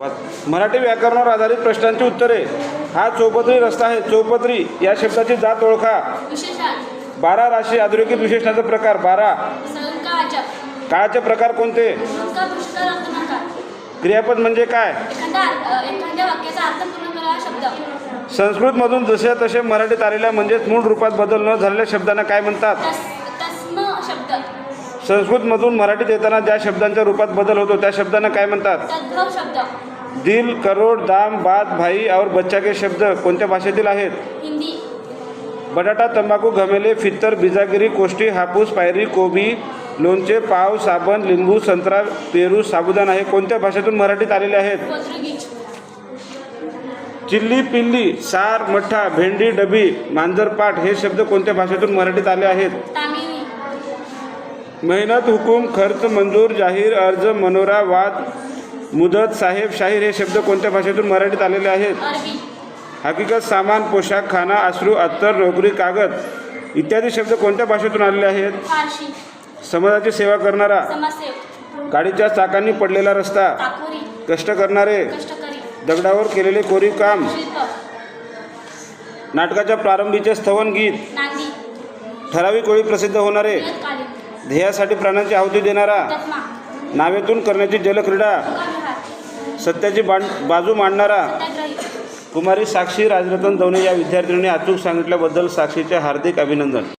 मराठी व्याकरणावर आधारित प्रश्नांची उत्तरे. हा चौपदरी रस्ता आहे. चौपदरी या शब्दाची जात ओळखा. विशेषण. 12 राशी अधोरेखित विशेषणाचा प्रकार. 12 संकाचक. काळाचे प्रकार कोणते? संका पुष्कळ अर्थ. क्रियापद म्हणजे काय? एखाद्या वाक्याचा अर्थ पूर्ण करणारा शब्द. संस्कृतमधून जसे तसे मराठीत आलेल्या म्हणजेच मूळ रूपात बदल न झालेल्या शब्दांना काय म्हणतात? तस्म शब्द. संस्कृतमधून मराठीत येताना ज्या शब्दांच्या रूपात बदल होतो त्या शब्दांना काय म्हणतात? तद्भव शब्द. दिल, करोड, दाम, बात, भाई और बच्चा के शब्द कोणत्या भाषेतील आहेत? हिंदी. बटाटा, तंबाखू, घमेले, फित्तर, बिजागिरी, कोष्टी, हापूस, पायरी, कोबी, लोणचे, पाव, साबण, लिंबू, संत्रा, पेरू, साबुदाणा हे कोणत्या भाषेतून मराठीत आलेले आहेत? पोर्तुगीज. चिल्ली, पिल्ली, सार, मठ्ठा, भेंडी, डबी, मांजरपाट हे शब्द कोणत्या भाषेतून मराठीत आले आहेत? तामिळी. मेहनत, हुकूम, खर्च, मंजूर, जाहीर, अर्ज, मनोरा, वाद, मुदत, साहेब, शाहीर हे शब्द कोणत्या भाषेतून मराठीत आलेले आहेत? अरबी. हकीकत, सामान, पोशाख, खाना, अश्रू, अत्तर, नोकरी, कागद इत्यादी शब्द कोणत्या भाषेतून आलेले आहेत? फारशी. समाजाची सेवा करणारा. समाजसेवक. गाडीच्या चाकांनी पडलेला रस्ता. काकोरी. कष्ट करणारे. कष्टकरी. दगडावर केलेले कोरीव काम. शिल्प. नाटकाच्या प्रारंभीचे स्थवन गीत. नांदी. ठराविक वेळी प्रसिद्ध होणारे. नियतकालिक. ध्येयासाठी प्राणांची आहुती देणारा. हुतात्मा. नावेतून करण्याची जलक्रीडा. तुकाविहार. सत्याची बाजू मांडणारा. सत्याग्रही. कुमारी साक्षी राजरतन दवणे या विद्यार्थिनीने अचूक सांगितल्याबद्दल साक्षीचे हार्दिक अभिनंदन.